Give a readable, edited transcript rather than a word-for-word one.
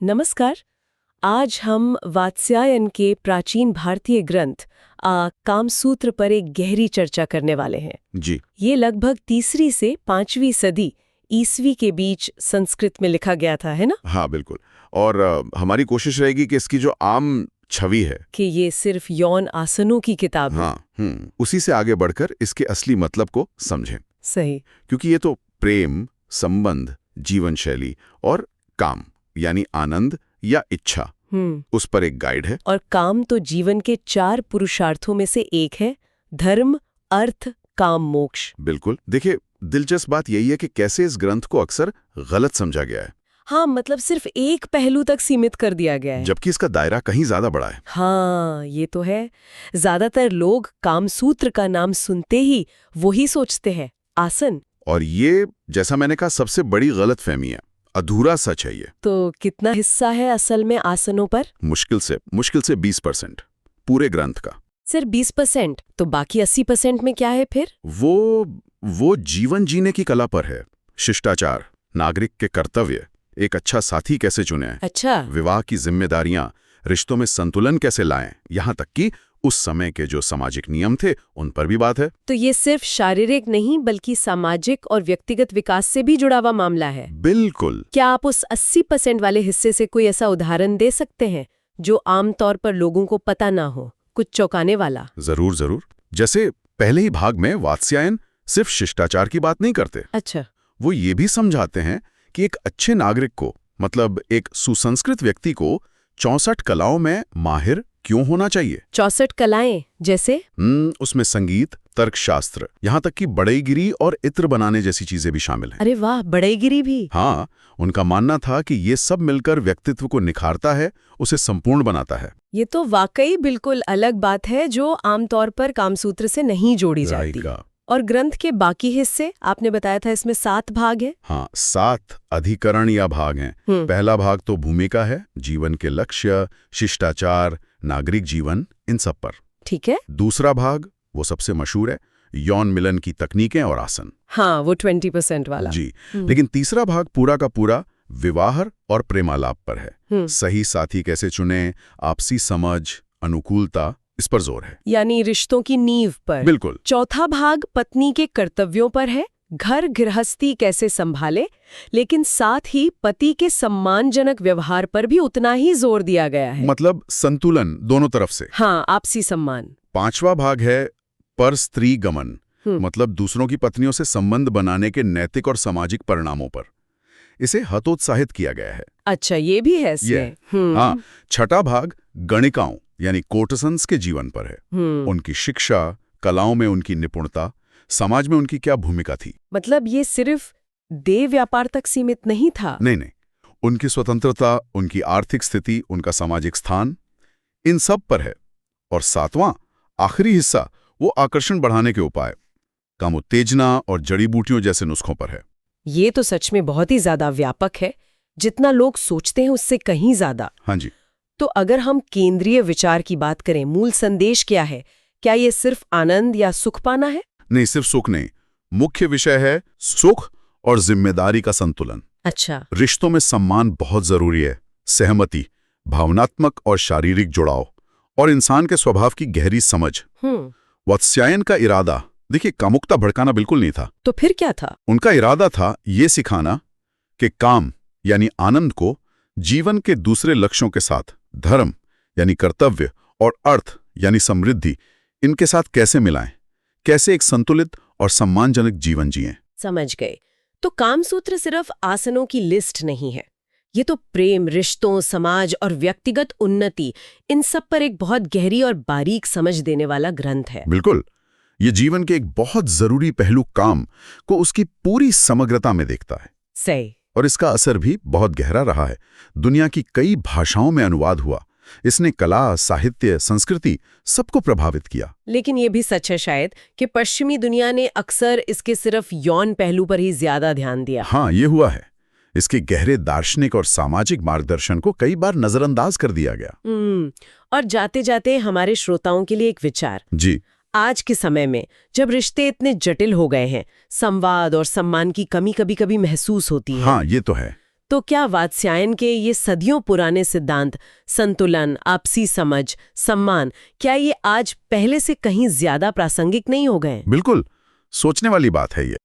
नमस्कार। आज हम वात्स्यायन के प्राचीन भारतीय ग्रंथ कामसूत्र पर एक गहरी चर्चा करने वाले हैं। जी। ये लगभग 3वीं से 5वीं सदी ईस्वी के बीच संस्कृत में लिखा गया था, है ना? हाँ, बिल्कुल। और हमारी कोशिश रहेगी कि इसकी जो आम छवि है कि ये सिर्फ यौन आसनों की किताब है। हाँ, उसी से आगे बढ़कर इसके असली मतलब को समझें। सही। क्योंकि ये तो प्रेम, संबंध, जीवन शैली और काम यानी आनंद या इच्छा, उस पर एक गाइड है। और काम तो जीवन के 4 पुरुषार्थों में से एक है। धर्म, अर्थ, काम, मोक्ष। बिल्कुल। देखिए, दिलचस्प बात यही है कि कैसे इस ग्रंथ को अक्सर गलत समझा गया है। हाँ, मतलब सिर्फ एक पहलू तक सीमित कर दिया गया है, जबकि इसका दायरा कहीं ज्यादा बड़ा है। हाँ, ये तो है। ज्यादातर लोग कामसूत्र का नाम सुनते ही वही सोचते हैं, आसन। और ये, जैसा मैंने कहा, सबसे बड़ी गलतफहमी है, अधूरा सच है ये। तो कितना हिस्सा है असल में आसनों पर? मुश्किल से 20% पूरे ग्रंथ का। सिर्फ 20%? तो बाकी 80% में क्या है फिर? वो जीवन जीने की कला पर है। शिष्टाचार, नागरिक के कर्तव्य, एक अच्छा साथी कैसे चुनें, अच्छा। विवाह की जिम्मेदारियां, रिश्तों में संतुलन कैसे लाएं, यहाँ तक कि उस समय के जो सामाजिक नियम थे उन पर भी बात है। तो ये सिर्फ शारीरिक नहीं बल्कि सामाजिक और व्यक्तिगत विकास से भी जुड़ा हुआ मामला है। बिल्कुल। क्या आप उस 80% वाले हिस्से से कोई ऐसा उदाहरण दे सकते हैं जो आमतौर पर लोगों को पता ना हो, कुछ चौंकाने वाला? जरूर। जैसे पहले ही भाग में वात्स्यायन सिर्फ शिष्टाचार की बात नहीं करते। अच्छा। वो ये भी समझाते हैं कि एक अच्छे नागरिक को, मतलब एक सुसंस्कृत व्यक्ति को 64 कलाओं में माहिर क्यों होना चाहिए। 64 कलाएं जैसे? उसमें संगीत, तर्कशास्त्र, यहाँ तक कि बढ़ईगिरी और इत्र बनाने जैसी चीजें भी शामिल हैं। अरे वाह, बढ़ईगिरी भी? हाँ, उनका मानना था कि ये सब मिलकर व्यक्तित्व को निखारता है, उसे संपूर्ण बनाता है। ये तो वाकई बिल्कुल अलग बात है जो आमतौर पर कामसूत्र से नहीं जोड़ी जाती। और ग्रंथ के बाकी हिस्से, आपने बताया था इसमें 7 भाग हैं। हाँ, 7 अधिकरण या भाग हैं। पहला भाग तो भूमिका है, जीवन के लक्ष्य, शिष्टाचार, नागरिक जीवन, इन सब पर। ठीक है। दूसरा भाग, वो सबसे मशहूर है, यौन मिलन की तकनीकें और आसन। हाँ, वो 20% वाला। जी। लेकिन तीसरा भाग पूरा का पूरा विवाह और प्रेमालाप पर है। सही साथी कैसे चुने, आपसी समझ, अनुकूलता, इस पर जोर है। यानी रिश्तों की नींव पर। बिल्कुल। चौथा भाग पत्नी के कर्तव्यों पर है, घर गृहस्थी कैसे संभाले, लेकिन साथ ही पति के सम्मानजनक व्यवहार पर भी उतना ही जोर दिया गया है। मतलब संतुलन दोनों तरफ से। हाँ, आपसी सम्मान। पांचवा भाग है पर स्त्री गमन, मतलब दूसरों की पत्नियों से संबंध बनाने के नैतिक और सामाजिक परिणामों पर। इसे हतोत्साहित किया गया है। अच्छा, ये भी है इसमें। हाँ। छठा भाग गणिकाओं यानी कोर्टसन्स के जीवन पर है। उनकी शिक्षा, कलाओं में उनकी निपुणता, समाज में उनकी क्या भूमिका थी। मतलब ये सिर्फ देह व्यापार तक सीमित नहीं था। नहीं, उनकी स्वतंत्रता, उनकी आर्थिक स्थिति, उनका सामाजिक स्थान, इन सब पर है। और 7वां आखिरी हिस्सा, वो आकर्षण बढ़ाने के उपाय, काम उत्तेजना और जड़ी बूटियों जैसे नुस्खों पर है। ये तो सच में बहुत ही ज्यादा व्यापक है, जितना लोग सोचते हैं उससे कहीं ज्यादा। हाँ जी। तो अगर हम केंद्रीय विचार की बात करें, मूल संदेश क्या है? क्या ये सिर्फ आनंद या सुख पाना है? नहीं, सिर्फ सुख नहीं। मुख्य विषय है सुख और जिम्मेदारी का संतुलन। अच्छा। रिश्तों में सम्मान बहुत जरूरी है, सहमति, भावनात्मक और शारीरिक जुड़ाव, और इंसान के स्वभाव की गहरी समझ। वात्स्यायन का इरादा, देखिए, कामुकता भड़काना बिल्कुल नहीं था। तो फिर क्या था? उनका इरादा था ये सिखाना कि काम यानी आनंद को जीवन के दूसरे लक्ष्यों के साथ, धर्म यानी कर्तव्य और अर्थ यानी समृद्धि, इनके साथ कैसे मिलाएं, कैसे एक संतुलित और सम्मानजनक जीवन जिएं। समझ गए। तो कामसूत्र सिर्फ आसनों की लिस्ट नहीं है, ये तो प्रेम, रिश्तों, समाज और व्यक्तिगत उन्नति, इन सब पर एक बहुत गहरी और बारीक समझ देने वाला ग्रंथ है। बिल्कुल। ये जीवन के एक बहुत जरूरी पहलू काम को उसकी पूरी समग्रता में देखता है। सही। और इसका असर भी बहुत गहरा रहा है। दुनिया की कई भाषाओं में अनुवाद हुआ। इसने कला, साहित्य, संस्कृति सबको प्रभावित किया। लेकिन ये भी सच है शायद कि पश्चिमी दुनिया ने अक्सर इसके सिर्फ यौन पहलू पर ही ज्यादा ध्यान दिया। हाँ, ये हुआ है। इसके गहरे दार्शनिक और सामाजिक मार्गदर्शन को कई बार नजरअंदाज कर दिया गया। और जाते जाते हमारे श्रोताओं के लिए एक विचार। जी। आज के समय में जब रिश्ते इतने जटिल हो गए हैं, संवाद और सम्मान की कमी कभी कभी महसूस होती है। हाँ, ये तो है। तो क्या वात्स्यायन के ये सदियों पुराने सिद्धांत, संतुलन, आपसी समझ, सम्मान, क्या ये आज पहले से कहीं ज्यादा प्रासंगिक नहीं हो गए? बिल्कुल, सोचने वाली बात है ये।